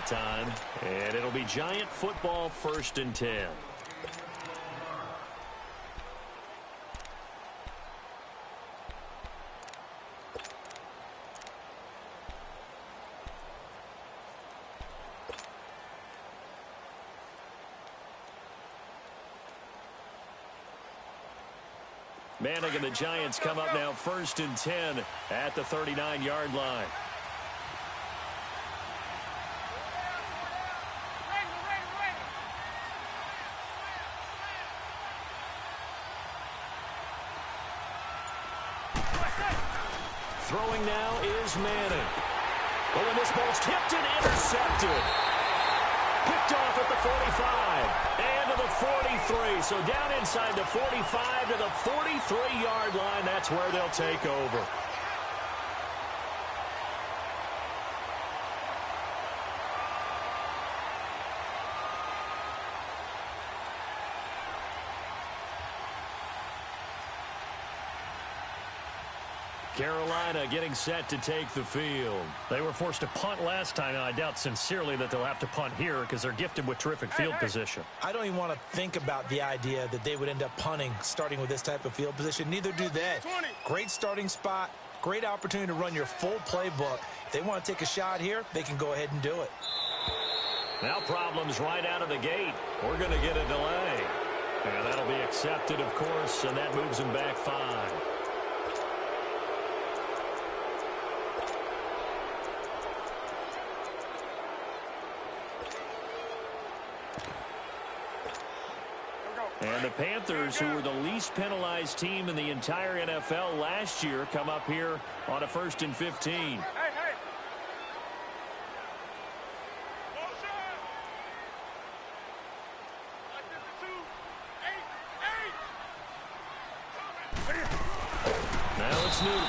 that time. And it'll be Giant football 1st and 10. Manning and the Giants come up now 1st and 10 at the 39-yard line. Throwing now is Manning. Oh, and this ball's tipped and intercepted. Picked off at the 45 and to the 43. So down inside the 45 to the 43-yard line. That's where they'll take over. Carolina getting set to take the field. They were forced to punt last time, and I doubt sincerely that they'll have to punt here because they're gifted with terrific field position. I don't even want to think about the idea that they would end up punting starting with this type of field position. Neither do they. Great starting spot, great opportunity to run your full playbook. If they want to take a shot here, they can go ahead and do it. Now problems right out of the gate. We're going to get a delay. And that'll be accepted, of course, and that moves them back 5. And the Panthers, who were the least penalized team in the entire NFL last year, come up here on a 1st and 15. Now it's Newton.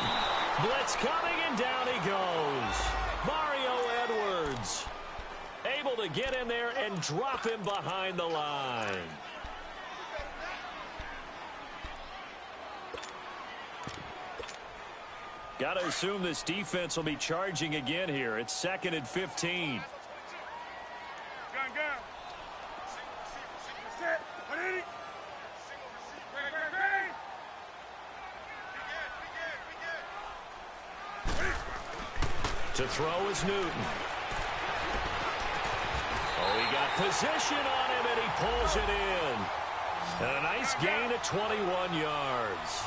Blitz coming, and down he goes. Mario Edwards able to get in there and drop him behind the line. Got to assume this defense will be charging again here. It's 2nd and 15. To throw is Newton. Oh, he got position on him, and he pulls it in. And a nice gain of 21 yards.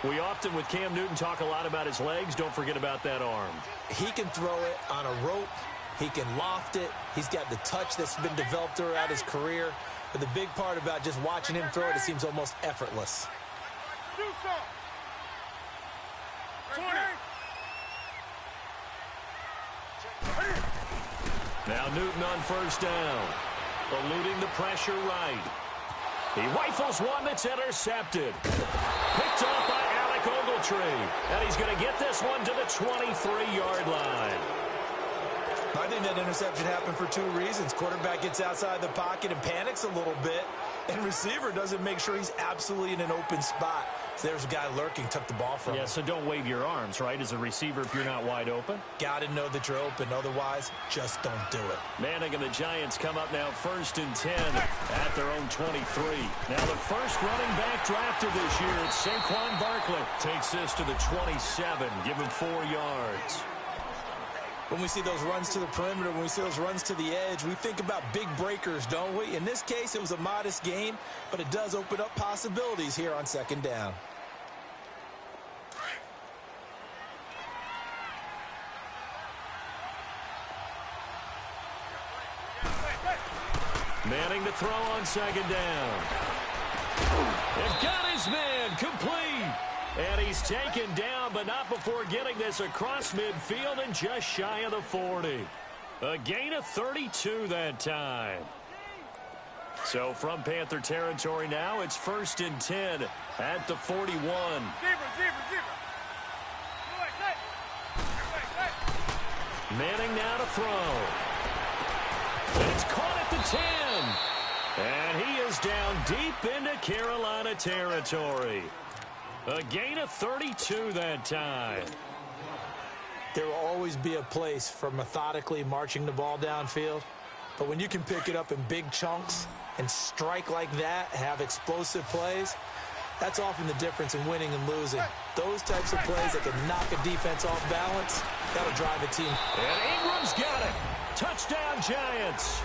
We often, with Cam Newton, talk a lot about his legs. Don't forget about that arm. He can throw it on a rope. He can loft it. He's got the touch that's been developed throughout his career. But the big part about just watching him throw it, it seems almost effortless. Now Newton on 1st down. Eluding the pressure right. He rifles one that's intercepted. Picked off by Alec Ogletree. And he's going to get this one to the 23-yard line. I think that interception happened for 2 reasons. Quarterback gets outside the pocket and panics a little bit. And receiver doesn't make sure he's absolutely in an open spot. So there's a guy lurking, took the ball from him. Yeah, so don't wave your arms, right, as a receiver if you're not wide open. Got to know that you're open. Otherwise, just don't do it. Manning and the Giants come up now 1st and 10 at their own 23. Now the first running back drafted this year, it's Saquon Barkley. Takes this to the 27, give him 4 yards. When we see those runs to the perimeter, when we see those runs to the edge, we think about big breakers, don't we? In this case, it was a modest gain, but it does open up possibilities here on 2nd down. Manning to throw on 2nd down. And got his man complete. And he's taken down, but not before getting this across midfield and just shy of the 40. A gain of 32 that time. So from Panther territory now, it's 1st and 10 at the 41. Manning now to throw. And it's caught at the 10. And he is down deep into Carolina territory. A gain of 32 that time. There will always be a place for methodically marching the ball downfield. But when you can pick it up in big chunks and strike like that, have explosive plays, that's often the difference in winning and losing. Those types of plays that can knock a defense off balance, that'll drive a team. And Ingram's got it. Touchdown, Giants.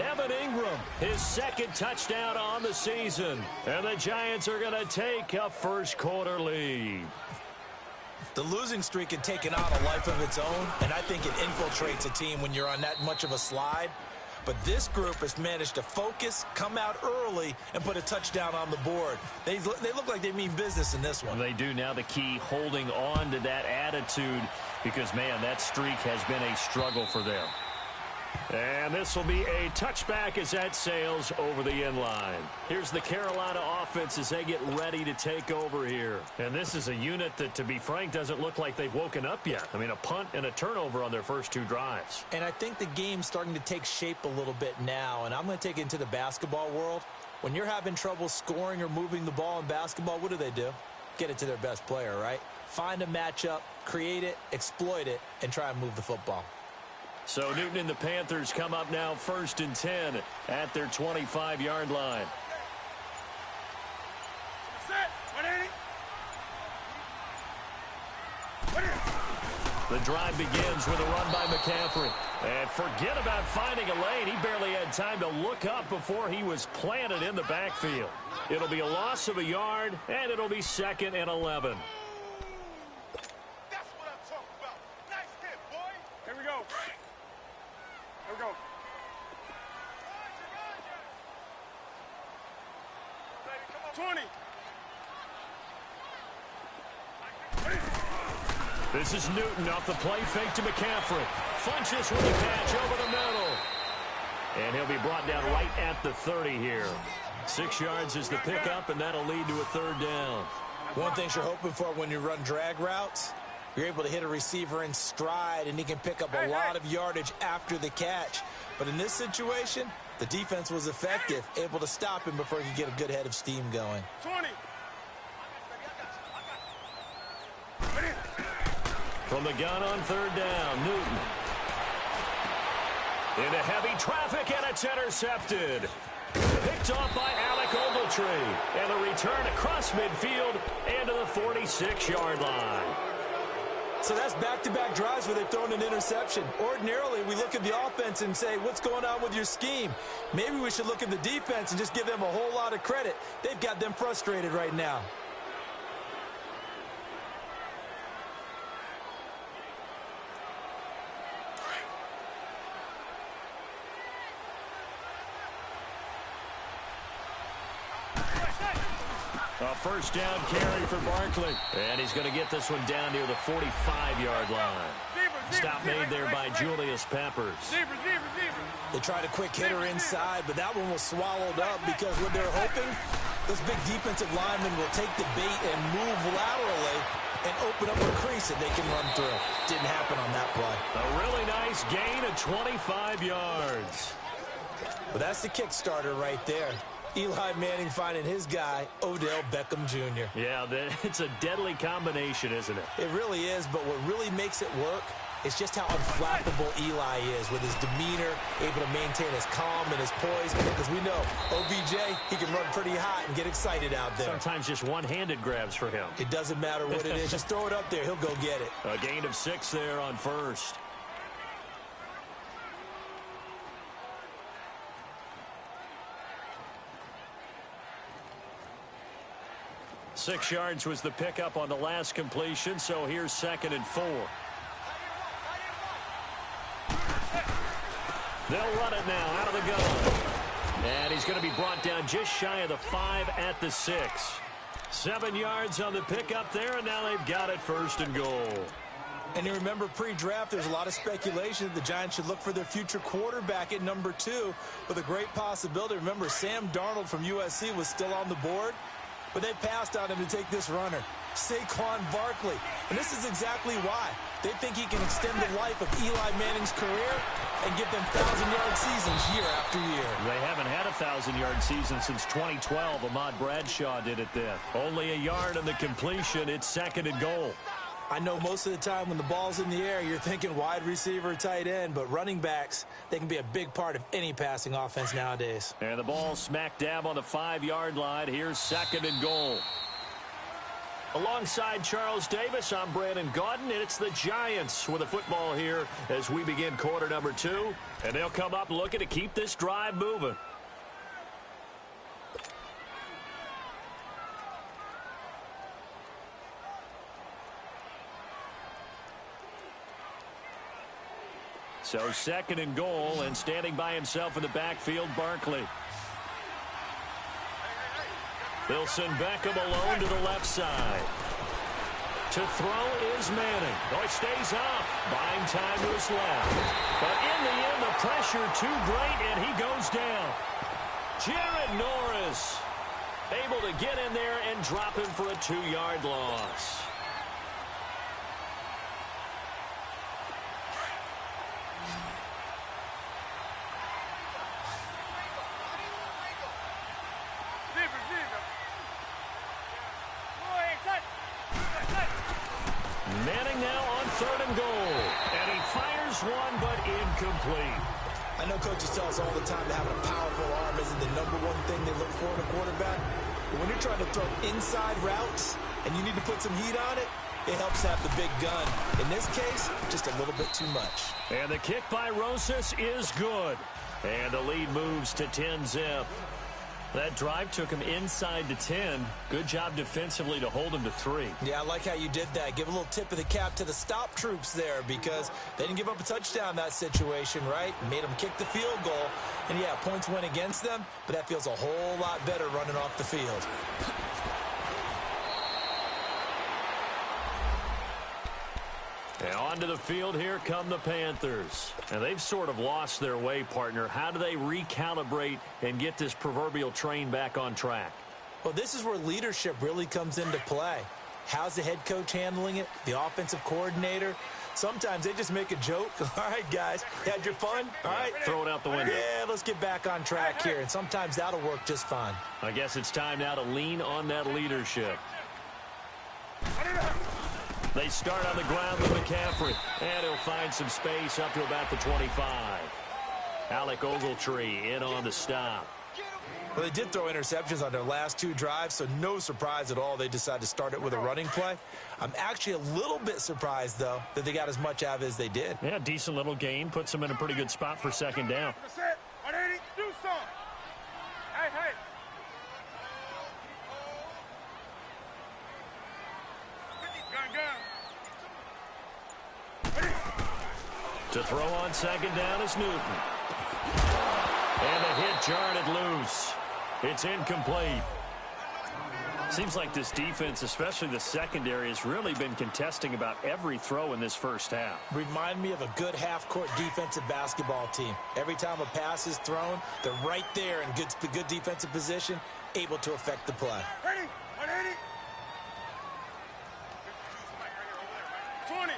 Evan Ingram, his second touchdown on the season. And the Giants are going to take a first-quarter lead. The losing streak had taken on a life of its own, and I think it infiltrates a team when you're on that much of a slide. But this group has managed to focus, come out early, and put a touchdown on the board. They look like they mean business in this one. They do. Now the key, holding on to that attitude, because, man, that streak has been a struggle for them. And this will be a touchback as that sails over the end line. Here's the Carolina offense as they get ready to take over here. And this is a unit that, to be frank, doesn't look like they've woken up yet. I mean, a punt and a turnover on their first two drives. And I think the game's starting to take shape a little bit now, and I'm going to take it into the basketball world. When you're having trouble scoring or moving the ball in basketball, what do? Get it to their best player, right? Find a matchup, create it, exploit it, and try and move the football. So Newton and the Panthers come up now 1st and 10 at their 25-yard line. The drive begins with a run by McCaffrey. And forget about finding a lane. He barely had time to look up before he was planted in the backfield. It'll be a loss of a yard, and it'll be 2nd and 11. This is Newton off the play fake to McCaffrey. Funches with the catch over the middle. And he'll be brought down right at the 30 here. 6 yards is the pickup, and that'll lead to a 3rd down. One thing you're hoping for when you run drag routes, you're able to hit a receiver in stride, and he can pick up a lot of yardage after the catch. But in this situation, the defense was effective, able to stop him before he could get a good head of steam going. 20. From the gun on 3rd down, Newton. Into heavy traffic, and it's intercepted. Picked off by Alec Ogletree. And the return across midfield and to the 46-yard line. So that's back-to-back drives where they've thrown an interception. Ordinarily, we look at the offense and say, what's going on with your scheme? Maybe we should look at the defense and just give them a whole lot of credit. They've got them frustrated right now. A first down carry for Barkley. And he's going to get this one down near the 45-yard line. Stop made there by Julius Peppers. They tried a quick hitter inside, but that one was swallowed up because what they're hoping, this big defensive lineman will take the bait and move laterally and open up a crease that they can run through. Didn't happen on that play. A really nice gain of 25 yards. But that's the Kickstarter right there. Eli Manning finding his guy, Odell Beckham Jr. Yeah, it's a deadly combination, isn't it? It really is, but what really makes it work is just how unflappable Eli is with his demeanor, able to maintain his calm and his poise. Because we know, OBJ, he can run pretty hot and get excited out there. Sometimes just one-handed grabs for him. It doesn't matter what it is. Just throw it up there. He'll go get it. A gain of 6 there on 1st. Six yards was the pickup on the last completion, so here's 2nd and 4. They'll run it now out of the gun. And he's going to be brought down just shy of the 5 at the 6. 7 yards on the pickup there, and now they've got it 1st and goal. And you remember pre-draft, there's a lot of speculation that the Giants should look for their future quarterback at number 2 with a great possibility. Remember, Sam Darnold from USC was still on the board. But they passed on him to take this runner, Saquon Barkley. And this is exactly why. They think he can extend the life of Eli Manning's career and give them 1,000-yard seasons year after year. They haven't had a 1,000-yard season since 2012. Ahmad Bradshaw did it then. Only a yard on the completion. It's 2nd and goal. I know most of the time when the ball's in the air, you're thinking wide receiver, tight end, but running backs, they can be a big part of any passing offense nowadays. And the ball smack dab on the 5-yard line. Here's 2nd and goal. Alongside Charles Davis, I'm Brandon Gaudin, and it's the Giants with the football here as we begin quarter number 2. And they'll come up looking to keep this drive moving. So 2nd and goal, and standing by himself in the backfield, Barkley. Wilson Beckham alone to the left side. To throw is Manning. Oh, it stays up. Buying time to his left. But in the end, the pressure too great, and he goes down. Jared Norris able to get in there and drop him for a 2-yard loss. Manning now on 3rd and goal. And he fires one, but incomplete. I know coaches tell us all the time that having a powerful arm isn't the #1 thing they look for in a quarterback. But when you're trying to throw inside routes and you need to put some heat on it, it helps have the big gun. In this case, just a little bit too much. And the kick by Rosas is good. And the lead moves to 10-zip. That drive took him inside the 10. Good job defensively to hold him to 3. Yeah, I like how you did that. Give a little tip of the cap to the stop troops there because they didn't give up a touchdown in that situation, right? Made them kick the field goal. And, yeah, points went against them, but that feels a whole lot better running off the field. And onto the field, here come the Panthers. And they've sort of lost their way, partner. How do they recalibrate and get this proverbial train back on track? Well, this is where leadership really comes into play. How's the head coach handling it? The offensive coordinator? Sometimes they just make a joke. All right, guys, had your fun? All right. Throw it out the window. Yeah, let's get back on track here. And sometimes that'll work just fine. I guess it's time now to lean on that leadership. They start on the ground with McCaffrey, and he'll find some space up to about the 25. Alec Ogletree in on the stop. Well, they did throw interceptions on their last 2 drives, so no surprise at all they decided to start it with a running play. I'm actually a little bit surprised, though, that they got as much out of it as they did. Yeah, decent little gain. Puts them in a pretty good spot for 2nd down. Do something. Hey, hey. To throw on 2nd down is Newton. And the hit jarred it loose. It's incomplete. Seems like this defense, especially the secondary, has really been contesting about every throw in this first half. Remind me of a good half-court defensive basketball team. Every time a pass is thrown, they're right there in good defensive position, able to affect the play. Ready? 180. 20.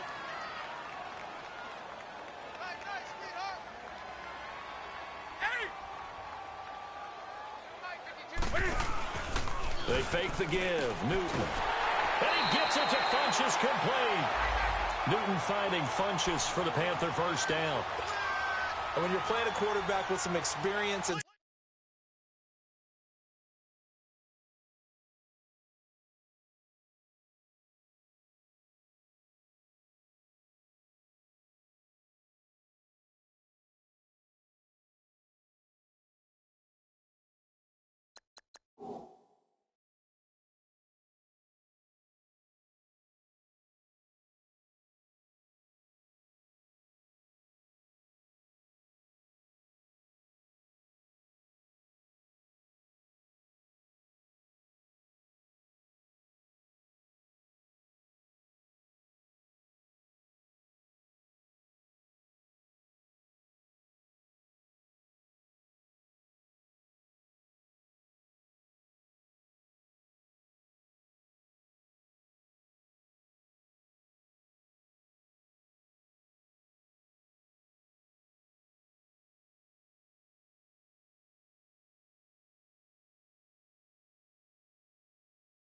They fake the give. Newton. And he gets it to Funchess complete. Newton finding Funchess for the Panther first down. And when you're playing a quarterback with some experience and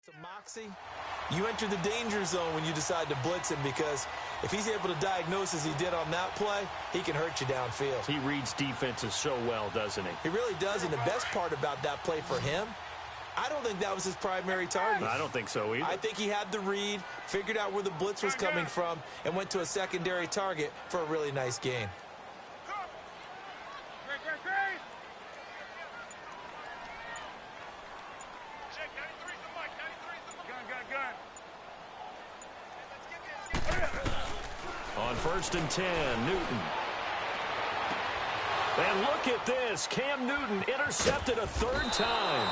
some moxie, You enter the danger zone when you decide to blitz him, because if he's able to diagnose as he did on that play, he can hurt you downfield. He reads defenses so well, doesn't he? He really does, and the best part about that play for him, I don't think that was his primary target. I don't think so either. I think he had the read, figured out where the blitz was coming from, and went to a secondary target for a really nice gain. On 1st and 10, Newton. And look at this. Cam Newton intercepted a 3rd time.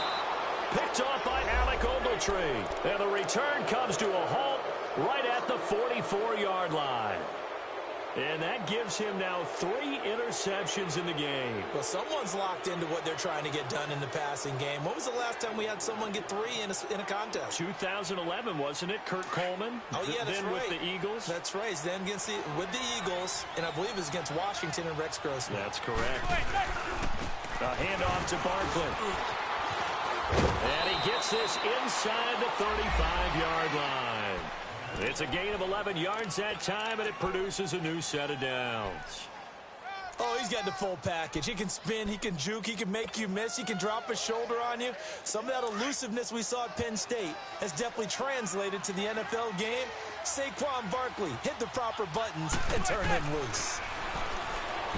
Picked off by Alec Ogletree. And the return comes to a halt right at the 44-yard line. And that gives him now 3 interceptions in the game. Well, someone's locked into what they're trying to get done in the passing game. When was the last time we had someone get 3 in a contest? 2011, wasn't it? Kurt Coleman? Oh, yeah, that's then right. with the Eagles? That's right. Then with the Eagles, and I believe it was against Washington and Rex Grossman. That's correct. A handoff to Barkley. And he gets this inside the 35-yard line. It's a gain of 11 yards that time, and it produces a new set of downs. Oh, he's got the full package. He can spin, he can juke, he can make you miss, he can drop his shoulder on you. Some of that elusiveness we saw at Penn State has definitely translated to the NFL game. Saquon Barkley hit the proper buttons and turned him loose.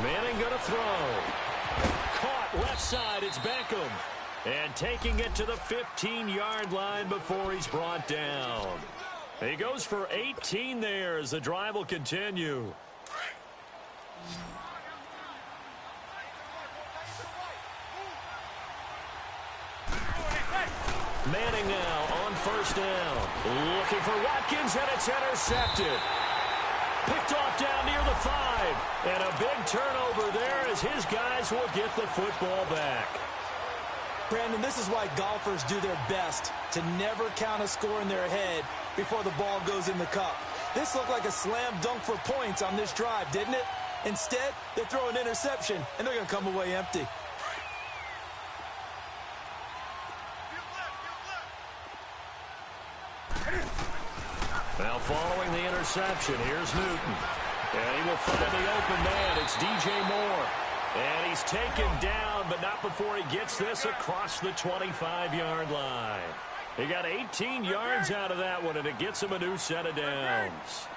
Manning going to throw. Caught left side, it's Beckham. And taking it to the 15-yard line before he's brought down. He goes for 18 there as the drive will continue. Manning now on 1st down. Looking for Watkins, and it's intercepted. Picked off down near the 5. And a big turnover there as his guys will get the football back. Brandon, this is why golfers do their best to never count a score in their head before the ball goes in the cup. This looked like a slam dunk for points on this drive, didn't it? Instead, they throw an interception, and they're going to come away empty. Now following the interception, here's Newton. And he will find the open man. It's DJ Moore. And he's taken down, but not before he gets this across the 25-yard line. He got 18 yards out of that one, and it gets him a new set of downs.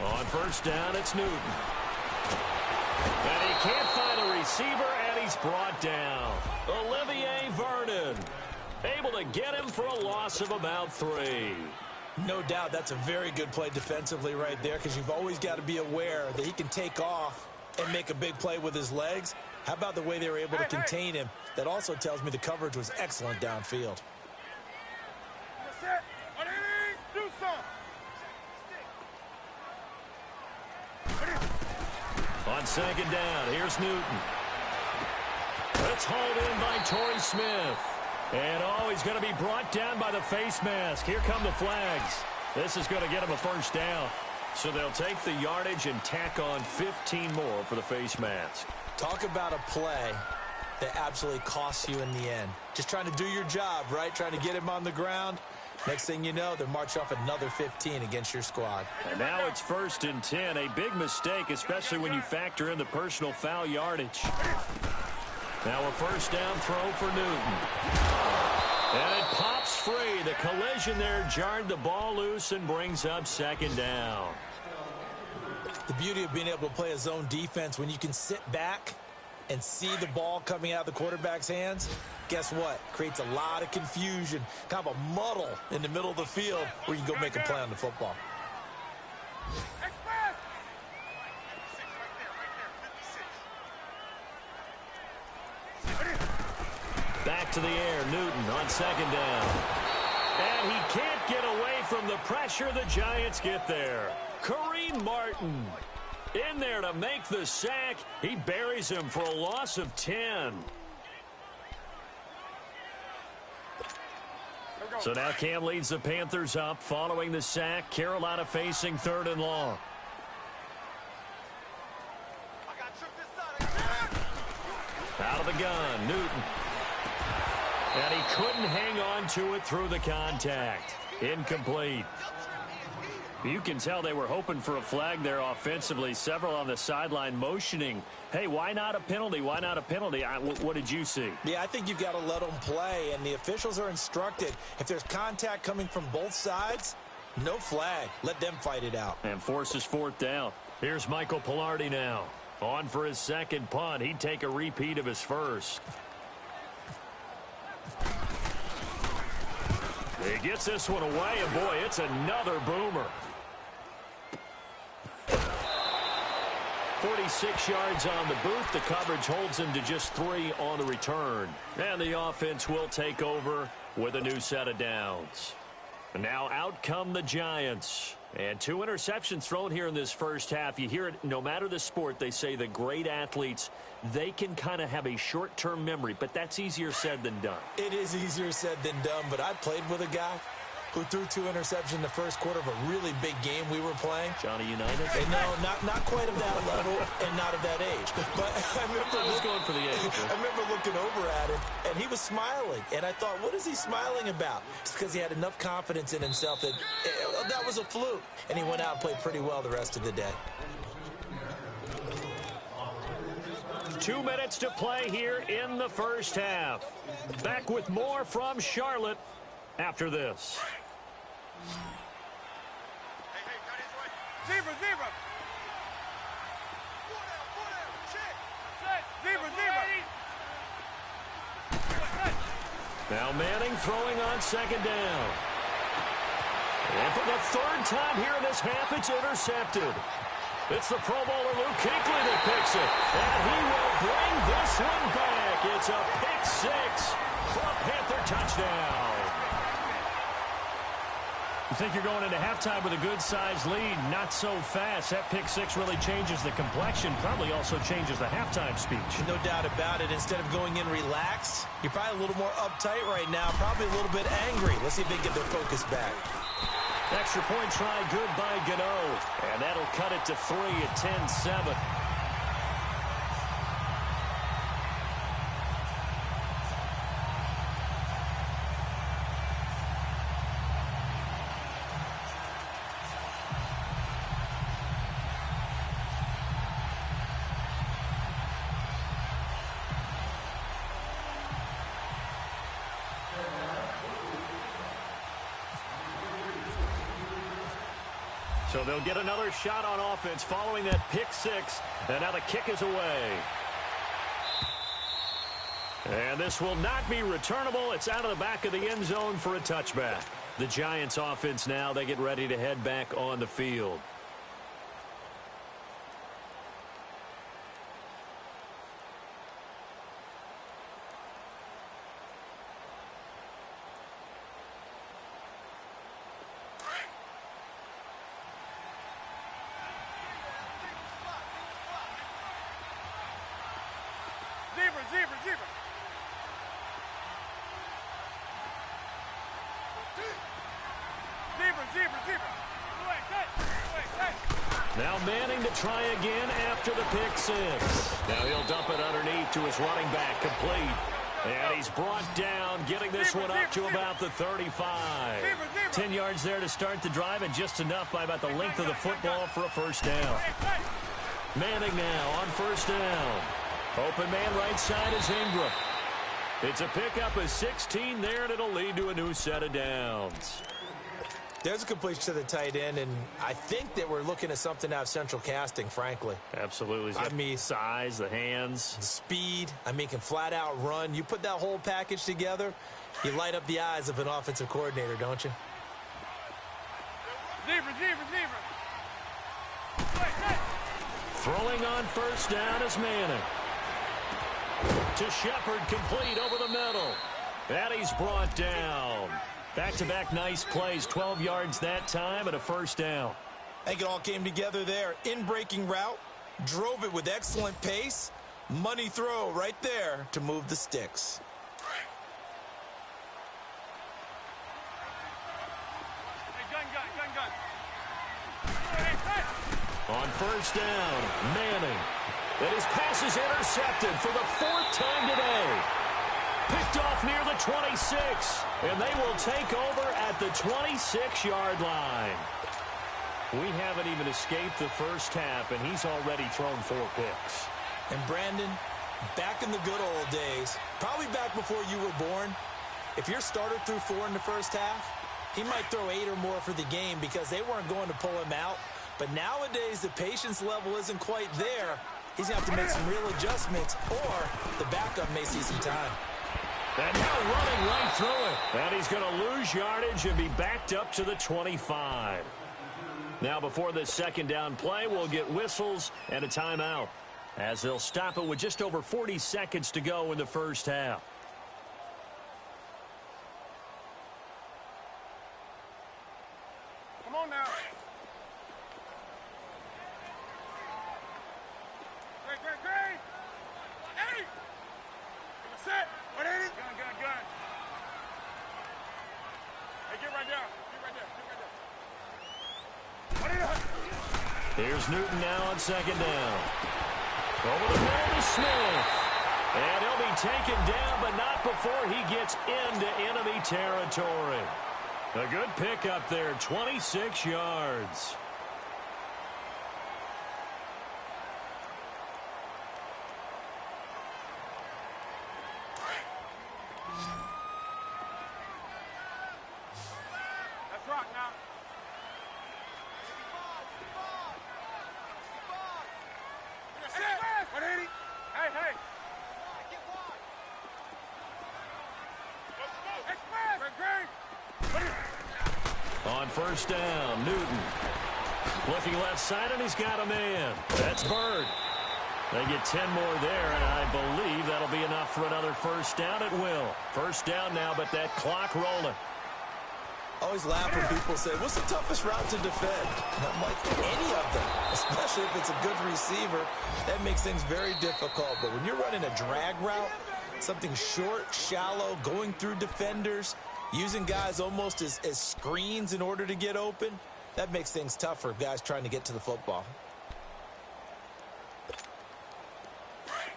On 1st down, it's Newton. And he can't find a receiver, and he's brought down. Olivier Vernon able to get him for a loss of about 3. No doubt that's a very good play defensively right there, because you've always got to be aware that he can take off and make a big play with his legs. How about the way they were able to contain him? That also tells me the coverage was excellent downfield. On 2nd down, here's Newton. It's hauled in by Torrey Smith. And he's going to be brought down by the face mask. Here come the flags. This is going to get him a 1st down. So they'll take the yardage and tack on 15 more for the face mask. Talk about a play that absolutely costs you in the end. Just trying to do your job, right? Trying to get him on the ground. Next thing you know, they're marching off another 15 against your squad. And now it's 1st and 10. A big mistake, especially when you factor in the personal foul yardage. Now a 1st down throw for Newton. And it pops free. The collision there jarred the ball loose and brings up 2nd down. The beauty of being able to play a zone defense, when you can sit back and see the ball coming out of the quarterback's hands, guess what? Creates a lot of confusion, kind of a muddle in the middle of the field where you can go make a play on the football. Back to the air, Newton on 2nd down. And he can't get away from the pressure. The Giants get there. Kareem Martin in there to make the sack. He buries him for a loss of 10. So now Cam leads the Panthers up following the sack. Carolina facing 3rd and long. gun. Newton. And he couldn't hang on to it through the contact. Incomplete. You can tell they were hoping for a flag there offensively. Several on the sideline motioning, hey, why not a penalty? Why not a penalty? What did you see? Yeah, I think you've got to let them play, and the officials are instructed. If there's contact coming from both sides, no flag. Let them fight it out. And forces fourth down. Here's Michael Pilardi now. On for his second punt. He'd take a repeat of his first. He gets this one away, and boy, it's another boomer. 46 yards on the boot. The coverage holds him to just 3 on the return. And the offense will take over with a new set of downs. And now out come the Giants. And 2 interceptions thrown here in this first half. You hear it, no matter the sport, they say the great athletes, they can kind of have a short-term memory, but that's easier said than done. It is easier said than done, but I played with a guy who threw 2 interceptions in the first quarter of a really big game we were playing. Johnny Unitas? And no, not quite of that level and not of that age. But I was going for the age. I remember looking over at him, and he was smiling. And I thought, what is he smiling about? It's because he had enough confidence in himself that that was a fluke. And he went out and played pretty well the rest of the day. 2 minutes to play here in the first half. Back with more from Charlotte after this. Zebra, zebra. Zebra, zebra. Now Manning throwing on second down. And for the third time here in this half, it's intercepted. It's the Pro Bowler Luke Kuechly that picks it. And he will bring this one back. It's a pick 6 for a Panther touchdown. You think you're going into halftime with a good-sized lead, not so fast. That pick 6 really changes the complexion, probably also changes the halftime speech. No doubt about it. Instead of going in relaxed, you're probably a little more uptight right now, probably a little bit angry. Let's see if they get their focus back. Extra point try, good by Gano. And that'll cut it to 3 at 10-7. So they'll get another shot on offense following that pick 6. And now the kick is away. And this will not be returnable. It's out of the back of the end zone for a touchback. The Giants offense now, they get ready to head back on the field. Zebra, zebra, zebra. Zebra, zebra, zebra. Now Manning to try again after the pick 6. Now he'll dump it underneath to his running back, complete. And he's brought down, getting this one up to about the 35. 10 yards there to start the drive, and just enough by about the length of the football for a first down. Manning now on first down. Open man right side is Ingram. It's a pickup of 16 there, and it'll lead to a new set of downs. There's a completion to the tight end, and I think that we're looking at something out of central casting, frankly. Absolutely. I mean, size, the hands. The speed. I mean, can flat out run. You put that whole package together, you light up the eyes of an offensive coordinator, don't you? Zebra, zebra, zebra. Throwing on first down is Manning. To Shepard, complete over the middle. And he's brought down. Back-to-back nice plays, 12 yards that time and a first down. I think it all came together there. In-breaking route, drove it with excellent pace. Money throw right there to move the sticks. Hey, gun. On first down, Manning. And his pass is intercepted for the 4th time today. Picked off near the 26. And they will take over at the 26-yard line. We haven't even escaped the first half, and he's already thrown 4 picks. And Brandon, back in the good old days, probably back before you were born, if your starter threw 4 in the first half, he might throw 8 or more for the game because they weren't going to pull him out. But nowadays, the patience level isn't quite there. He's going to have to make some real adjustments, or the backup may see some time. And now running right through it. And he's going to lose yardage and be backed up to the 25. Now, before this second down play, we'll get whistles and a timeout, as they'll stop it with just over 40 seconds to go in the first half. Come on now. Great. Eddie! Set. What, Eddie? Gun. Hey, get right there. What is it? Here's Newton now on second down. Over the middle to Smith. And he'll be taken down, but not before he gets into enemy territory. A good pickup there, 26 yards. Let's rock now. What, Eddie? Hey. On first down, Newton. Looking left side, and he's got a man. That's Bird. They get 10 more there, and I believe that'll be enough for another first down. It will. First down now, but that clock rolling. Always laugh when people say, what's the toughest route to defend? And I'm like, any of them, especially if it's a good receiver. That makes things very difficult. But when you're running a drag route, something short, shallow, going through defenders, using guys almost as screens in order to get open, that makes things tough for guys trying to get to the football. Great.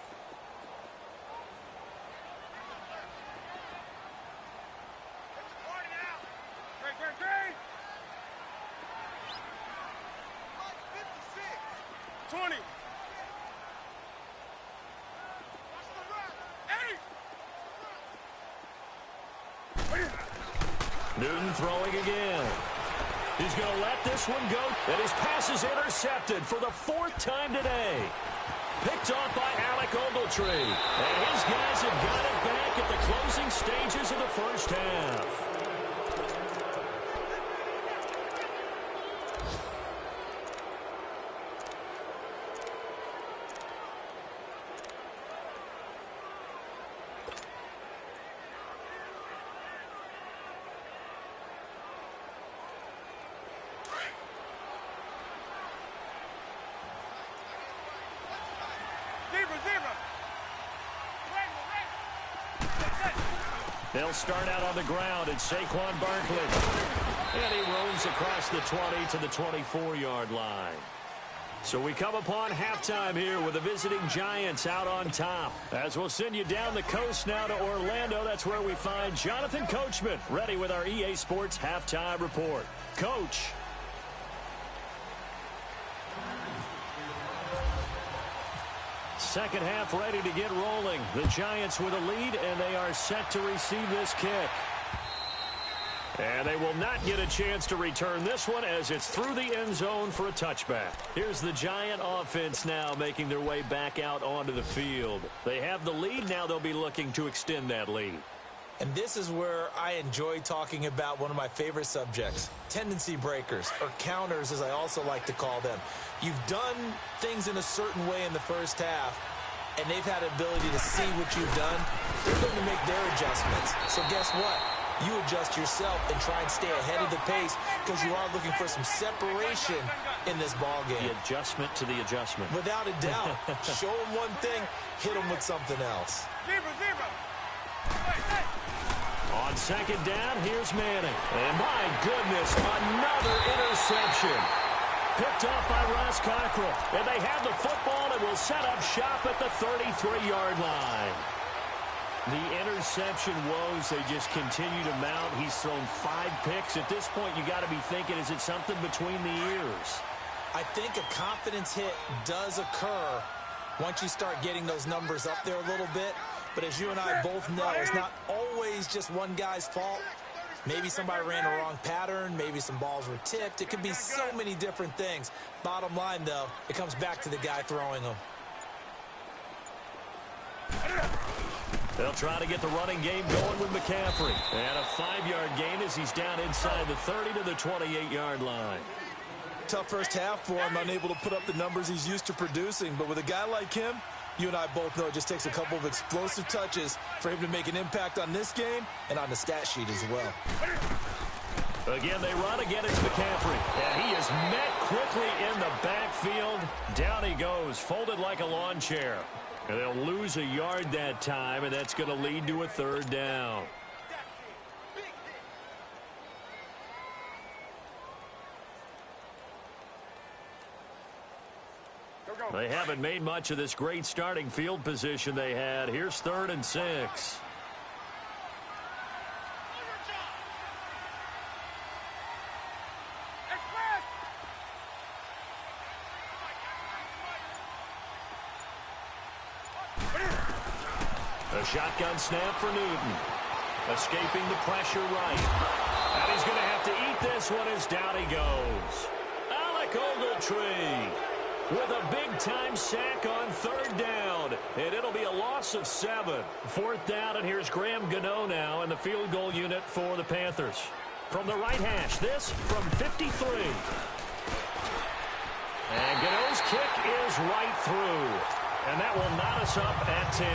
20. Newton throwing again. He's going to let this one go. And his pass is intercepted for the 4th time today. Picked off by Alec Ogletree. And his guys have got it back at the closing stages of the first half. They'll start out on the ground. It's Saquon Barkley. And he roams across the 20 to the 24-yard line. So we come upon halftime here with the visiting Giants out on top. As we'll send you down the coast now to Orlando, that's where we find Jonathan Coachman ready with our EA Sports halftime report. Coach. Second half ready to get rolling. The Giants with a lead, and they are set to receive this kick. And they will not get a chance to return this one as it's through the end zone for a touchback. Here's the Giant offense now making their way back out onto the field. They have the lead. Now they'll be looking to extend that lead. And this is where I enjoy talking about one of my favorite subjects, tendency breakers, or counters as I also like to call them. You've done things in a certain way in the first half, and they've had the ability to see what you've done. They're going to make their adjustments. So guess what? You adjust yourself and try and stay ahead of the pace because you are looking for some separation in this ball game. The adjustment to the adjustment. Without a doubt. Show them one thing, hit them with something else. Zebra. On second down, here's Manning. And my goodness, another interception. Picked off by Ross Cockrell. And they have the football and will set up shop at the 33-yard line. The interception woes, they just continue to mount. He's thrown 5 picks. At this point, you got to be thinking, is it something between the ears? I think a confidence hit does occur once you start getting those numbers up there a little bit. But as you and I both know, it's not always just one guy's fault. Maybe somebody ran a wrong pattern. Maybe some balls were tipped. It could be so many different things. Bottom line, though, it comes back to the guy throwing them. They'll try to get the running game going with McCaffrey. And a 5-yard gain as he's down inside the 30 to the 28-yard line. Tough first half for him, unable to put up the numbers he's used to producing. But with a guy like him, you and I both know it just takes a couple of explosive touches for him to make an impact on this game and on the stat sheet as well. Again, they run. Again, it's McCaffrey. And he is met quickly in the backfield. Down he goes, folded like a lawn chair. And they'll lose a yard that time, and that's going to lead to a 3rd down. They haven't made much of this great starting field position they had. Here's 3rd and 6. A shotgun snap for Newton. Escaping the pressure right. And he's going to have to eat this one as down he goes. Alec Ogletree with a big-time sack on 3rd down. And it'll be a loss of 7. 4th down, and here's Graham Gano now in the field goal unit for the Panthers. From the right hash, this from 53. And Gano's kick is right through. And that will knot us up at 10.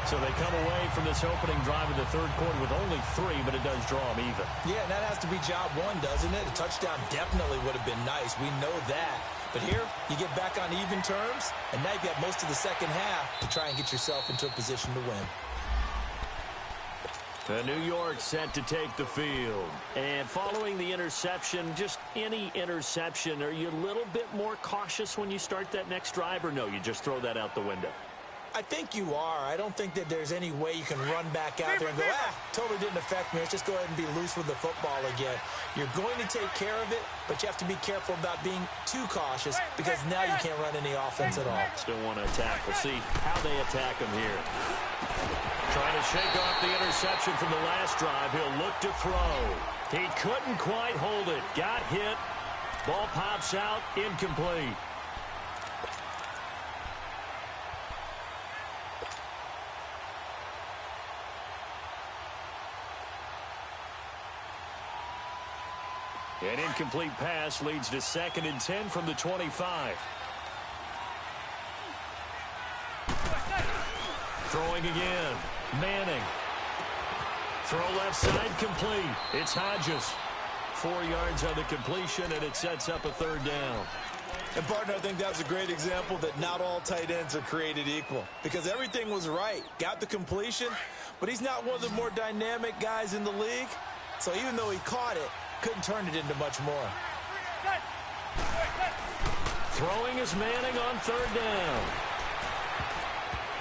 So they come away from this opening drive in the 3rd quarter with only 3, but it does draw them even. Yeah, and that has to be job 1, doesn't it? A touchdown definitely would have been nice. We know that. But here, you get back on even terms, and now you've got most of the second half to try and get yourself into a position to win. The New York set to take the field. And following the interception, just any interception, are you a little bit more cautious when you start that next drive, or no, you just throw that out the window? I think you are. I don't think that there's any way you can run back out there and go, totally didn't affect me. Let's just go ahead and be loose with the football again. You're going to take care of it, but you have to be careful about being too cautious because now you can't run any offense at all. Still want to attack. We'll see how they attack him here. Trying to shake off the interception from the last drive. He'll look to throw. He couldn't quite hold it. Got hit. Ball pops out. Incomplete. An incomplete pass leads to 2nd and 10 from the 25. Throwing again. Manning. Throw left side complete. It's Hodges. 4 yards on the completion, and it sets up a 3rd down. And, partner, I think that's a great example that not all tight ends are created equal because everything was right. Got the completion, but he's not one of the more dynamic guys in the league. So even though he caught it, couldn't turn it into much more. Throwing is Manning on 3rd down.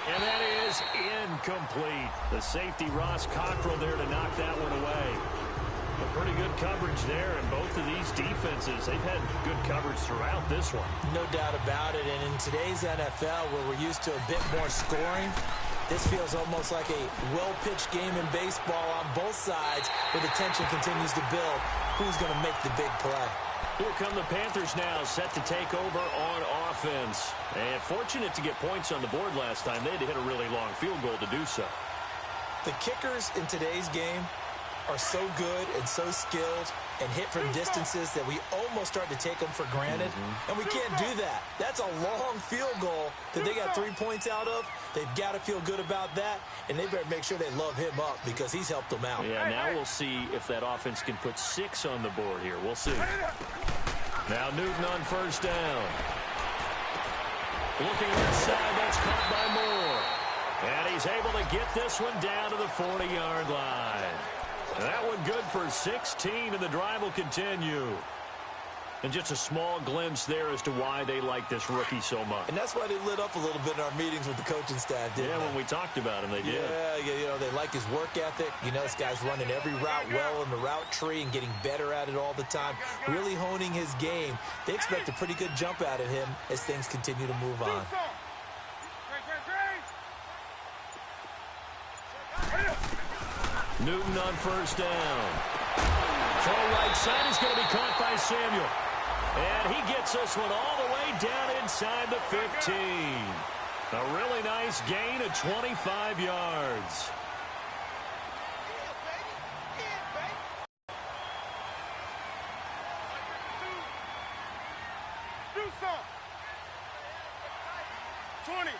And that is incomplete. The safety, Ross Cockrell, there to knock that one away. A pretty good coverage there, and both of these defenses, they've had good coverage throughout this one. No doubt about it, and in today's NFL, where we're used to a bit more scoring, this feels almost like a well-pitched game in baseball on both sides where the tension continues to build. Who's going to make the big play? Here come the Panthers now, set to take over on offense. And fortunate to get points on the board last time. They had to hit a really long field goal to do so. The kickers in today's game are so good and so skilled and hit from distances that we almost start to take them for granted. And we can't do that. That's a long field goal that they got 3 points out of. They've got to feel good about that, and they better make sure they love him up because he's helped them out. Yeah, now we'll see if that offense can put 6 on the board here. We'll see. Now Newton on 1st down. Looking left side, that's caught by Moore. And he's able to get this one down to the 40-yard line. And that one good for 16, and the drive will continue. And just a small glimpse there as to why they like this rookie so much. And that's why they lit up a little bit in our meetings with the coaching staff, didn't they? When we talked about him, they did. Yeah, they like his work ethic. This guy's running every route well in the route tree and getting better at it all the time, really honing his game. They expect a pretty good jump out of him as things continue to move on. Newton on first down. Throw right side is going to be caught by Samuel. And he gets this one all the way down inside the 15. A really nice gain of 25 yards. Do some. 20.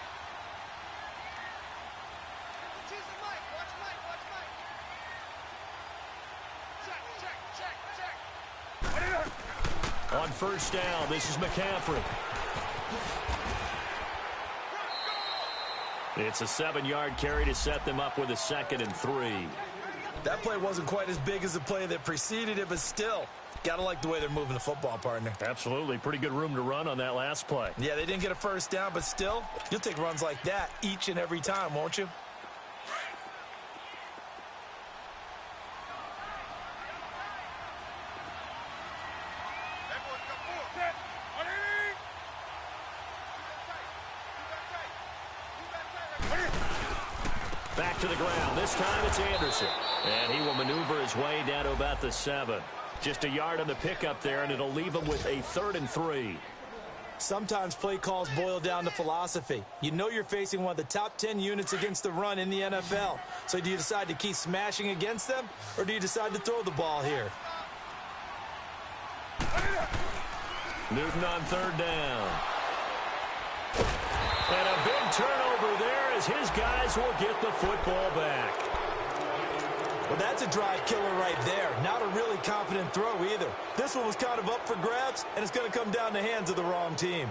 On first down, this is McCaffrey. It's a 7-yard carry to set them up with a 2nd and 3. That play wasn't quite as big as the play that preceded it, but still, gotta like the way they're moving the football, partner. Absolutely. Pretty good room to run on that last play. Yeah, they didn't get a first down, but still, you'll take runs like that each and every time, won't you? Back to the ground. This time it's Anderson. And he will maneuver his way down to about the 7. Just a yard on the pickup there, and it'll leave him with a 3rd and 3. Sometimes play calls boil down to philosophy. You know you're facing one of the top 10 units against the run in the NFL. So do you decide to keep smashing against them, or do you decide to throw the ball here? Newton on 3rd down. And a big turnover there as his guys will get the football back. Well, that's a drive killer right there. Not a really confident throw either. This one was kind of up for grabs, and it's going to come down the hands of the wrong team.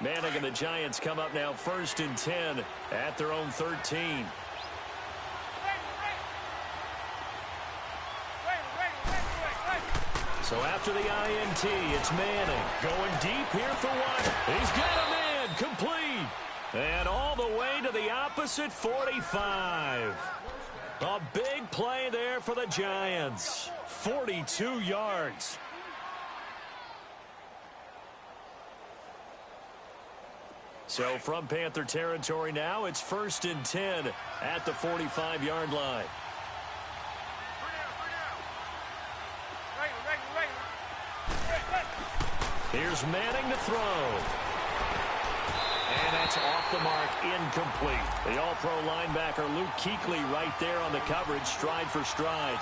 Manning and the Giants come up now 1st and 10 at their own 13. So after the INT, it's Manning going deep here for one. He's got a man complete. And all the way to the opposite 45. A big play there for the Giants. 42 yards. So from Panther territory now, it's 1st and 10 at the 45-yard line. Here's Manning to throw. And that's off the mark, incomplete. The all-pro linebacker Luke Kuechly right there on the coverage, stride for stride.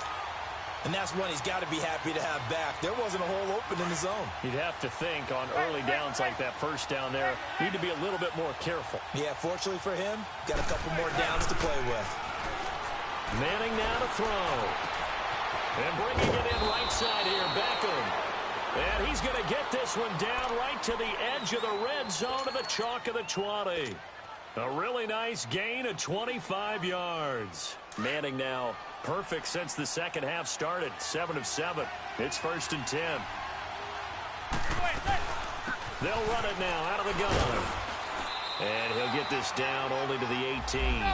And that's one he's got to be happy to have back. There wasn't a hole open in the zone. You'd have to think on early downs like that first down there, need to be a little bit more careful. Yeah, fortunately for him, got a couple more downs to play with. Manning now to throw. And bringing it in right side here, Beckham. And he's going to get this one down right to the edge of the red zone of the chalk of the 20. A really nice gain of 25 yards. Manning now perfect since the second half started. 7 of 7. It's 1st and 10. They'll run it now out of the gun. And he'll get this down only to the 18.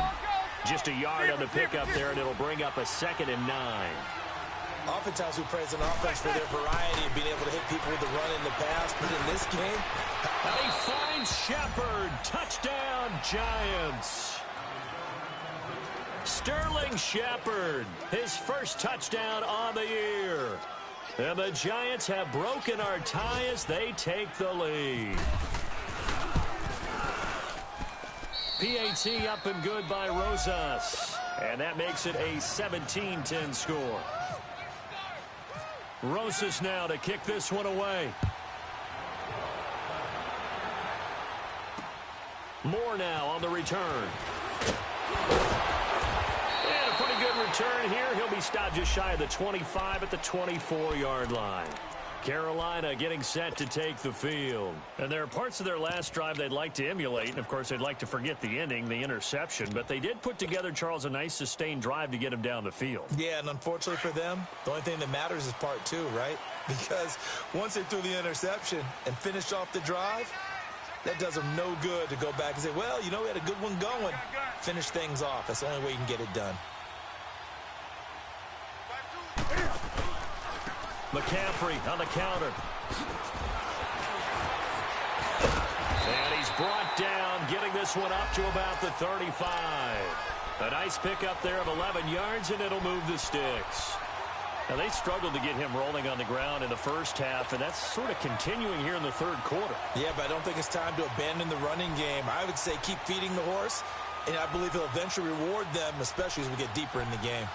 Just a yard on the pickup there, and it'll bring up a 2nd and 9. Oftentimes we praise an offense for their variety of being able to hit people with the run in the pass, but in this game... And he finds Shepard. Touchdown, Giants. Sterling Shepard, his first touchdown on the year. And the Giants have broken our tie as they take the lead. PAT up and good by Rosas. And that makes it a 17-10 score. Rosas now to kick this one away. Moore now on the return. And a pretty good return here. He'll be stopped just shy of the 25 at the 24-yard line. Carolina getting set to take the field. And there are parts of their last drive they'd like to emulate, and, of course, they'd like to forget the ending, the interception. But they did put together, Charles, a nice sustained drive to get him down the field. Yeah, and unfortunately for them, the only thing that matters is part two, right? Because once they threw the interception and finished off the drive, that does them no good to go back and say, well, you know, we had a good one going. Finish things off. That's the only way you can get it done. McCaffrey on the counter. And he's brought down, getting this one up to about the 35. A nice pickup there of 11 yards, and it'll move the sticks. Now, they struggled to get him rolling on the ground in the first half, and that's sort of continuing here in the third quarter. Yeah, but I don't think it's time to abandon the running game. I would say keep feeding the horse, and I believe he'll eventually reward them, especially as we get deeper in the game.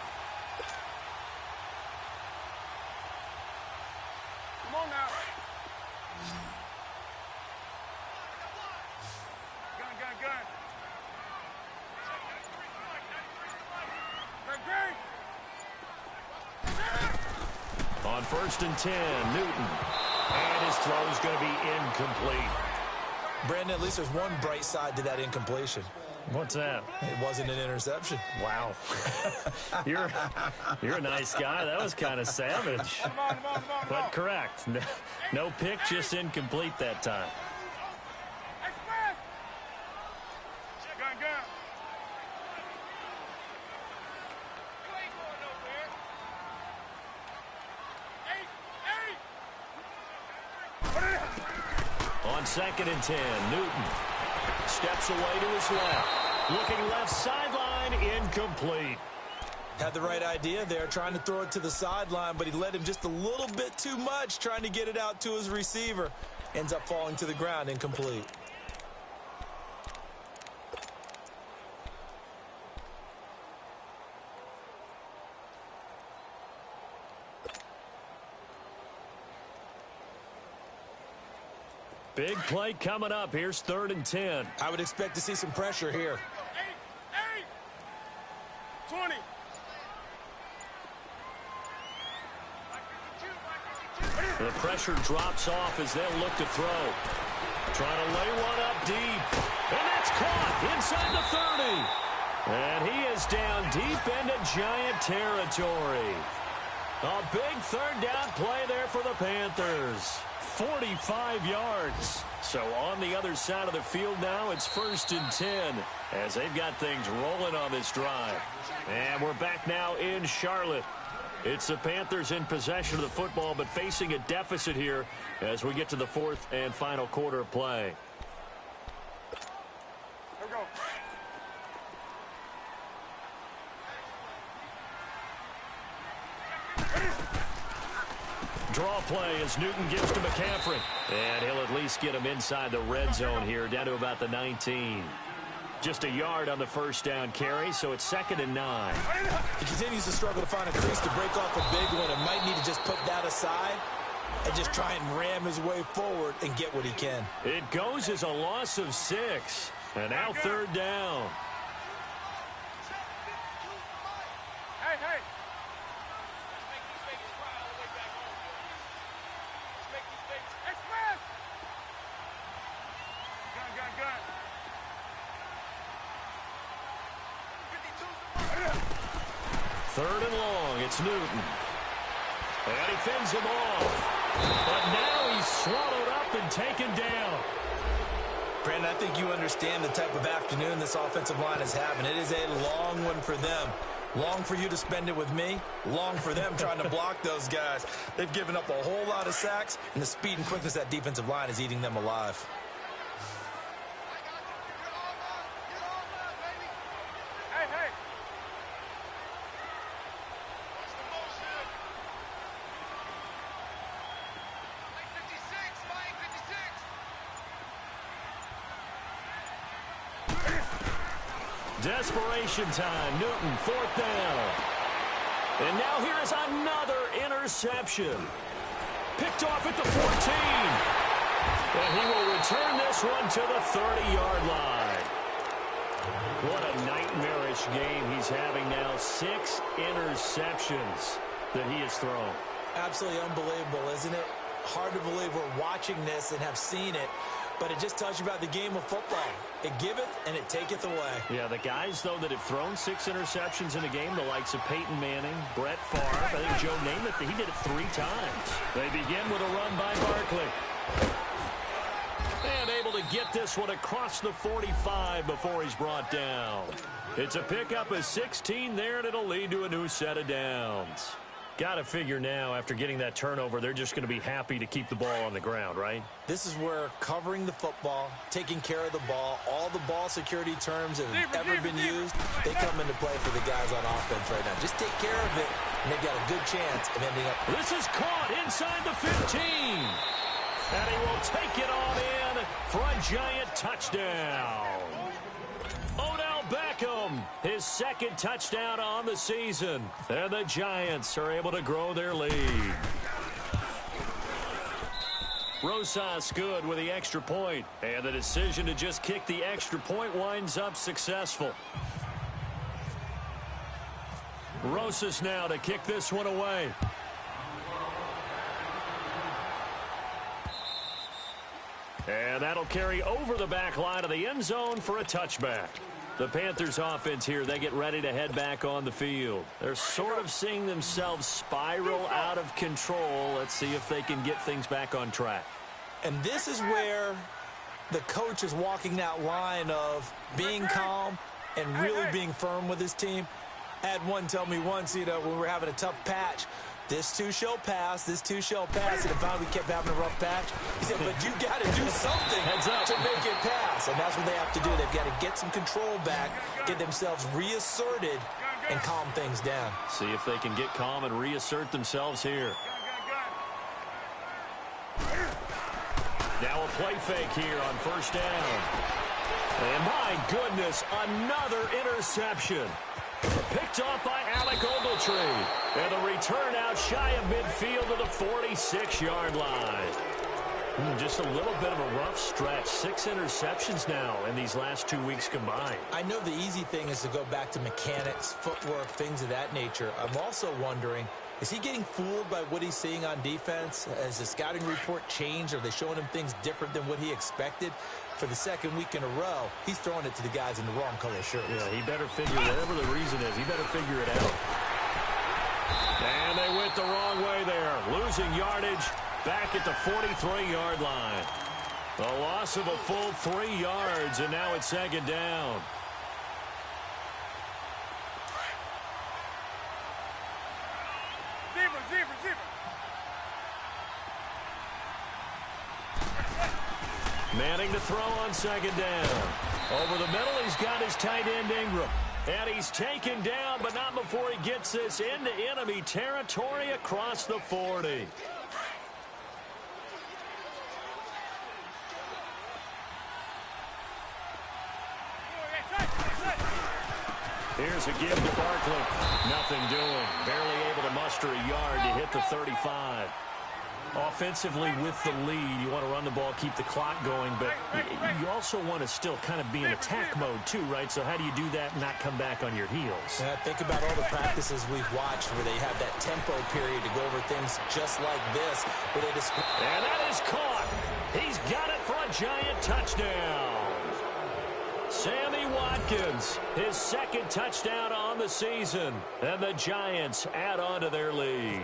Come on now. Gun. Great. On 1st and 10, Newton. And his throw is going to be incomplete. Brandon, at least there's one bright side to that incompletion. What's that? It wasn't an interception. Wow. You're a nice guy. That was kind of savage. Come on. But correct. No pick, just incomplete that time. Express. Gun. You ain't going nowhere. 8. On 2nd and 10, Newton steps away to his left. Looking left sideline, incomplete. Had the right idea there, trying to throw it to the sideline, but he led him just a little bit too much, trying to get it out to his receiver. Ends up falling to the ground, incomplete. Big play coming up. Here's 3rd and 10. I would expect to see some pressure here. 8. 20. The pressure drops off as they'll look to throw. Trying to lay one up deep. And that's caught inside the 30. And he is down deep into Giant territory. A big 3rd down play there for the Panthers. 45 yards. So on the other side of the field now, it's 1st and 10 as they've got things rolling on this drive. And we're back now in Charlotte. It's the Panthers in possession of the football, but facing a deficit here as we get to the 4th and final quarter of play. Here we go. Draw play as Newton gives to McCaffrey. And he'll at least get him inside the red zone here, down to about the 19. Just a yard on the 1st down carry, so it's 2nd and 9. He continues to struggle to find a crease to break off a big one and might need to just put that aside and just try and ram his way forward and get what he can. It goes as a loss of 6. And now 3rd down. Hey. Express. Gun. 3rd and long, it's Newton. And he fends him off. But now he's swallowed up and taken down. Brandon, I think you understand the type of afternoon this offensive line is having. It is a long one for them. Long for you to spend it with me. Long for them trying to block those guys. They've given up a whole lot of sacks, and the speed and quickness of that defensive line is eating them alive. Hey. Desperation time. Newton, 4th down. And now here is another interception. Picked off at the 14. And he will return this one to the 30-yard line. What a nightmarish game he's having now. 6 interceptions that he has thrown. Absolutely unbelievable, isn't it? hard to believe we're watching this and have seen it, but it just tells you about the game of football. It giveth and it taketh away. Yeah, the guys, though, that have thrown 6 interceptions in a game, the likes of Peyton Manning, Brett Favre, I think Joe Namath, he did it 3 times. They begin with a run by Barkley. And able to get this one across the 45 before he's brought down. It's a pickup of 16 there, and it'll lead to a new set of downs. Got to figure now, after getting that turnover, they're just going to be happy to keep the ball on the ground, right? This is where covering the football, taking care of the ball, all the ball security terms that have ever been used, they come into play for the guys on offense right now. Just take care of it, and they've got a good chance of ending up. This is caught inside the 15. And he will take it on in for a Giant touchdown. Odell Beckham, his 2nd touchdown on the season. And the Giants are able to grow their lead. Rosas good with the extra point. And the decision to just kick the extra point winds up successful. Rosas now to kick this one away. And that'll carry over the back line of the end zone for a touchback. The Panthers offense here, they get ready to head back on the field. They're sort of seeing themselves spiral out of control. Let's see if they can get things back on track. And this is where the coach is walking that line of being calm and really being firm with his team. I had one tell me once, when we were having a tough patch, this too shall pass, this too shall pass, and finally we kept having a rough patch. He said, but you got to do something to make it pass, and that's what they have to do. They've got to get some control back, get themselves reasserted, and calm things down. See if they can get calm and reassert themselves here. Now a play fake here on 1st down. And my goodness, another interception. Picked off by Alec Ogletree. And the return out shy of midfield to the 46-yard line. Just a little bit of a rough stretch. 6 interceptions now in these last 2 weeks combined. I know the easy thing is to go back to mechanics, footwork, things of that nature. I'm also wondering, is he getting fooled by what he's seeing on defense? Has the scouting report changed? Are they showing him things different than what he expected? For the 2nd week in a row, he's throwing it to the guys in the wrong color shirts. Yeah, he better figure, whatever the reason is, he better figure it out. And they went the wrong way there. Losing yardage back at the 43-yard line. The loss of a full 3 yards, and now it's 2nd down. Manning to throw on 2nd down. Over the middle, he's got his tight end Ingram. And he's taken down, but not before he gets this into enemy territory across the 40. Here's a give to Barkley. Nothing doing. Barely able to muster a yard to hit the 35. Offensively with the lead, you want to run the ball, keep the clock going, but you also want to still kind of be in attack mode too, right? So how do you do that and not come back on your heels? And I think about all the practices we've watched where they have that tempo period to go over things just like this, where they just... And that is caught. He's got it for a Giant touchdown. Sammy Watkins, his 2nd touchdown on the season, and the Giants add on to their lead.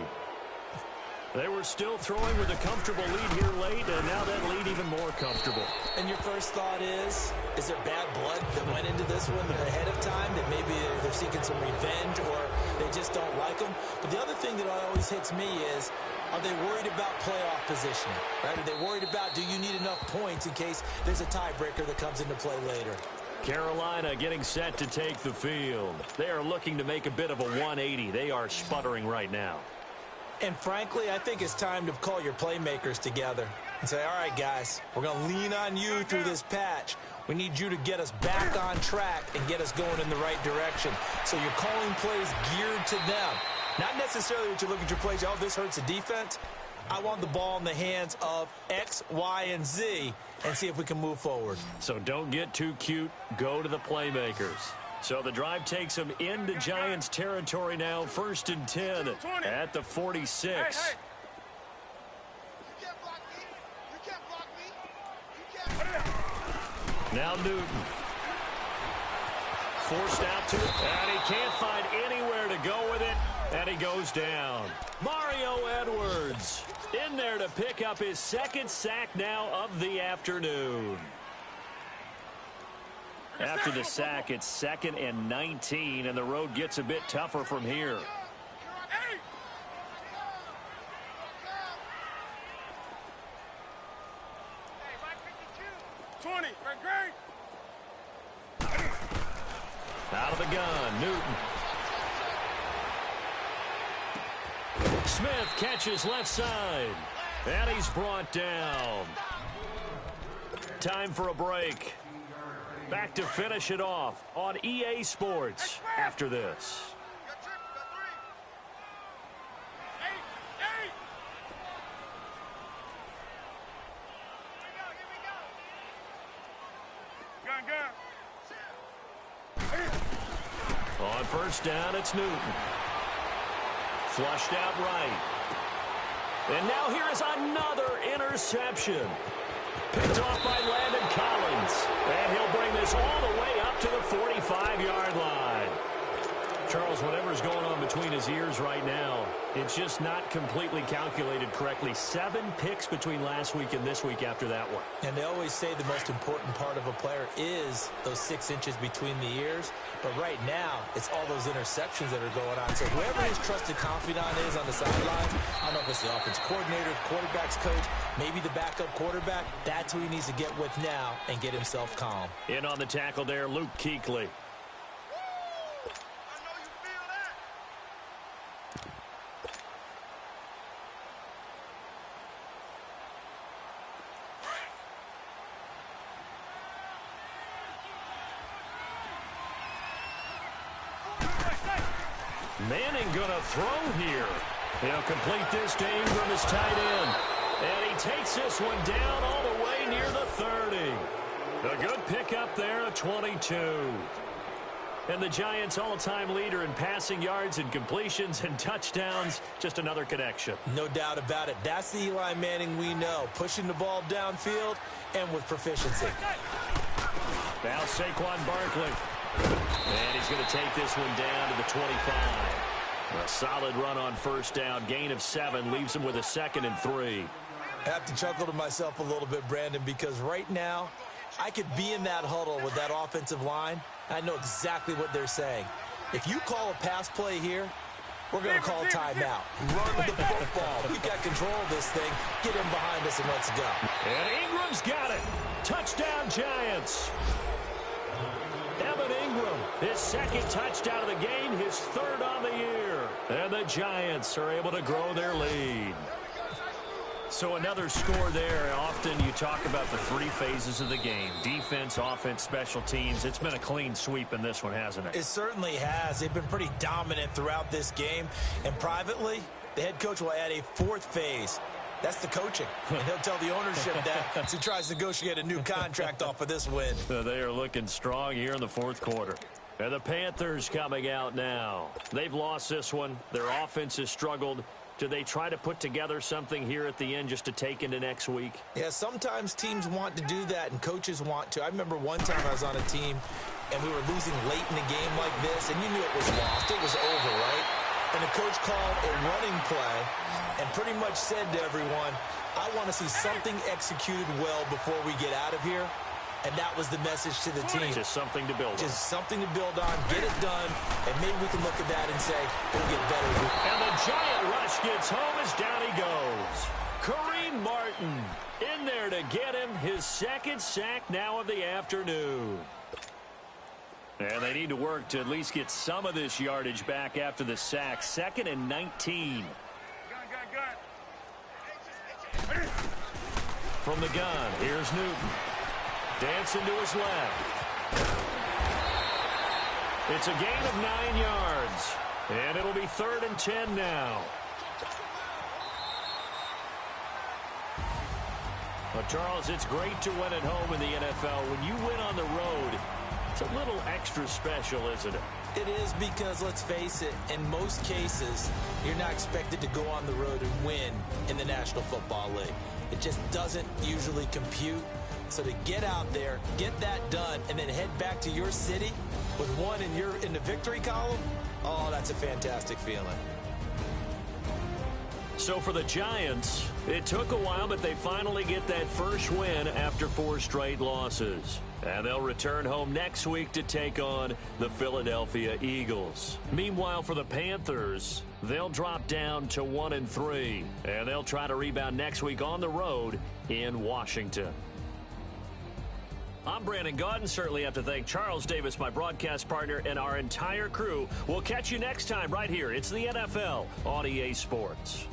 They were still throwing with a comfortable lead here late, and now that lead even more comfortable. And your first thought is there bad blood that went into this one ahead of time, that maybe they're seeking some revenge or they just don't like them? But the other thing that always hits me is, are they worried about playoff positioning? Right? Are they worried about, do you need enough points in case there's a tiebreaker that comes into play later? Carolina getting set to take the field. They are looking to make a bit of a 180. They are sputtering right now. And frankly, I think it's time to call your playmakers together and say, all right, guys, we're going to lean on you through this patch. We need you to get us back on track and get us going in the right direction. So you're calling plays geared to them. Not necessarily what you look at your plays, oh, this hurts the defense. I want the ball in the hands of X, Y, and Z and see if we can move forward. So don't get too cute. Go to the playmakers. So the drive takes them into Giants territory now. 1st and 10 at the 46. Now Newton. Forced out to it, and he can't find anywhere to go with it, and he goes down. Mario Edwards in there to pick up his second sack now of the afternoon. After the sack, it's 2nd and 19, and the road gets a bit tougher from here. Out of the gun, Newton. Smith catches left side, and he's brought down. Time for a break. Back to finish it off on EA Sports after this. On first down, it's Newton. Flushed out right. And now here is another interception. Picked off by Landon Collins. And he'll bring this all the way up to the 45-yard line. Charles, whatever's going on between his ears right now, it's just not completely calculated correctly. 7 picks between last week and this week after that one. And they always say the most important part of a player is those 6 inches between the ears. But right now, it's all those interceptions that are going on. So whoever his trusted confidant is on the sidelines, I don't know if it's the offense coordinator, the quarterback's coach, maybe the backup quarterback, that's who he needs to get with now and get himself calm. In on the tackle there, Luke Kuechly. Manning gonna throw here. He'll complete this to Ingram, his tight end. And he takes this one down all the way near the 30. A good pickup there, a 22. And the Giants' all-time leader in passing yards and completions and touchdowns, just another connection. No doubt about it. That's the Eli Manning we know. Pushing the ball downfield and with proficiency. Now Saquon Barkley. And he's going to take this one down to the 25. A solid run on first down. Gain of 7 leaves him with a 2nd and 3. I have to chuckle to myself a little bit, Brandon, because right now I could be in that huddle with that offensive line. I know exactly what they're saying. If you call a pass play here, we're going to call a timeout. Run the football. We've got control of this thing. Get him behind us and let's go. And Ingram's got it. Touchdown, Giants. Evan Ingram, his 2nd touchdown of the game, his 3rd on the year. And the Giants are able to grow their lead. So another score there. Often you talk about the 3 phases of the game. Defense, offense, special teams. It's been a clean sweep in this one, hasn't it? It certainly has. They've been pretty dominant throughout this game. And privately, the head coach will add a 4th phase. That's the coaching. And he'll tell the ownership that as he tries to negotiate a new contract off of this win. They are looking strong here in the 4th quarter. And the Panthers coming out now. They've lost this one. Their offense has struggled. Do they try to put together something here at the end just to take into next week? Yeah, sometimes teams want to do that and coaches want to. I remember one time I was on a team and we were losing late in a game like this, and you knew it was lost. It was over, right? And the coach called a running play and pretty much said to everyone, I want to see something executed well before we get out of here. And that was the message to the team. Just something to build on. Just something to build on, get it done, and maybe we can look at that and say, we'll get better. And the giant rush gets home as down he goes. Kareem Martin in there to get him his 2nd sack now of the afternoon. And they need to work to at least get some of this yardage back after the sack. 2nd and 19. From the gun, here's Newton. Dancing to his left. It's a gain of 9 yards. And it'll be 3rd and 10 now. Well, Charles, it's great to win at home in the NFL. When you win on the road, a little extra special, isn't it? It is because, let's face it, in most cases, you're not expected to go on the road and win in the National Football League. It just doesn't usually compute. So to get out there, get that done, and then head back to your city with one in the victory column, oh, that's a fantastic feeling. So for the Giants, it took a while, but they finally get that first win after 4 straight losses. And they'll return home next week to take on the Philadelphia Eagles. Meanwhile, for the Panthers, they'll drop down to 1-3, and they'll try to rebound next week on the road in Washington. I'm Brandon Gaudin. Certainly have to thank Charles Davis, my broadcast partner, and our entire crew. We'll catch you next time right here. It's the NFL on EA Sports.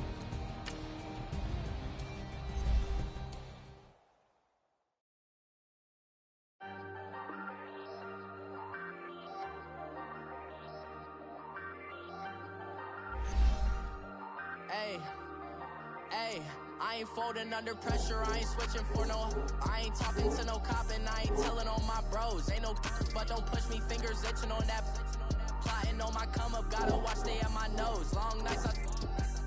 Hey, I ain't folding under pressure, I ain't switching for no. I ain't talking to no cop and I ain't telling on my bros. Ain't no but don't push me, fingers itching on that. Plotting on my come up, gotta watch they at my nose. Long nights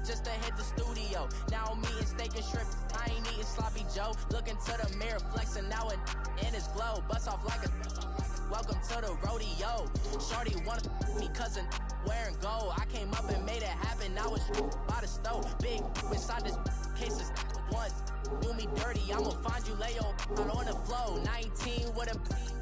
just to hit the studio. Now I'm eating steak and shrimp, I ain't eating sloppy Joe. Looking to the mirror, flexing now it in his glow. Bust off like a welcome to the rodeo. Shorty wanna me cousin wearing gold. I came up and made it happen. Now it's by the stove. Big inside this cases once. Do me dirty, I'ma find you lay out on the floor. 19 with a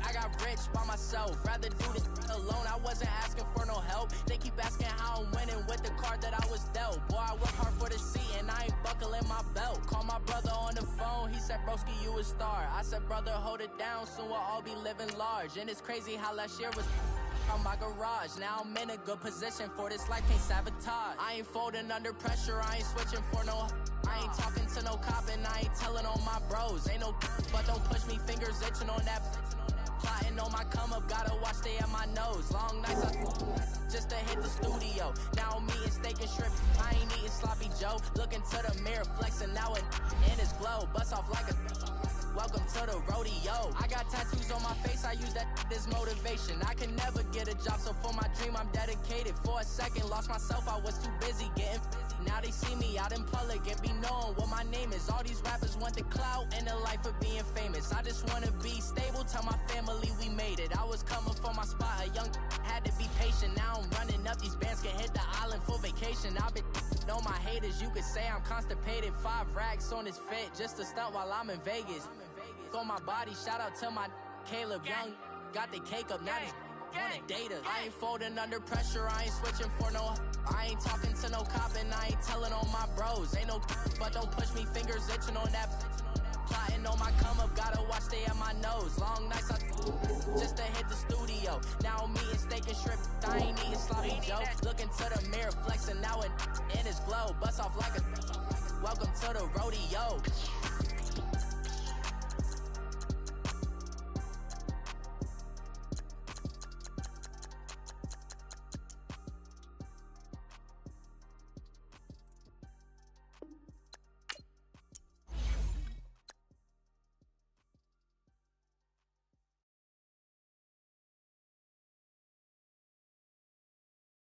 I got rich by myself. Rather do this alone. I wasn't asking for no help. They keep asking how I'm winning with the card that I was dealt. Boy, I work hard for the seat and I ain't buckling my belt. Call my brother on the phone. He said, broski, you a star. I said, brother, hold it down. Soon we'll all be living large. And it's crazy how last year was on my garage. Now I'm in a good position for this life, can't sabotage. I ain't folding under pressure, I ain't switching for no. I ain't talking to no cop and I ain't telling on my bros. Ain't no but don't push me, fingers itching on that. Plotting on my come up, gotta watch they at my nose. Long nights just to hit the studio. Now I'm eating steak and shrimp, I ain't eating sloppy Joe. Looking to the mirror, flexing now it in his glow. Bust off like a welcome to the rodeo. I got tattoos on my face, I use that as motivation. I can never get a job, so for my dream I'm dedicated. For a second, lost myself, I was too busy getting busy. Now they see me out in public and be knowing what my name is. All these rappers want the clout and the life of being famous. I just wanna be stable, tell my family we made it. I was coming for my spot, a young had to be patient. Now I'm running up, these bands can hit the island for vacation. I've been on my haters, you could say I'm constipated. 5 racks on his fit, just to stunt while I'm in Vegas. On my body, shout out to my Caleb Young. Got the cake up, now he's wanna date us. I ain't folding under pressure, I ain't switching for no. I ain't talking to no cop and I ain't telling on my bros. Ain't no but don't push me, fingers itching on that. Plotting on my come up, gotta watch they at my nose. Long nights just to hit the studio. Now I'm eating steak and shrimp, I ain't eating sloppy Joe. Looking to the mirror, flexing now it in his glow. Bust off like a welcome to the rodeo.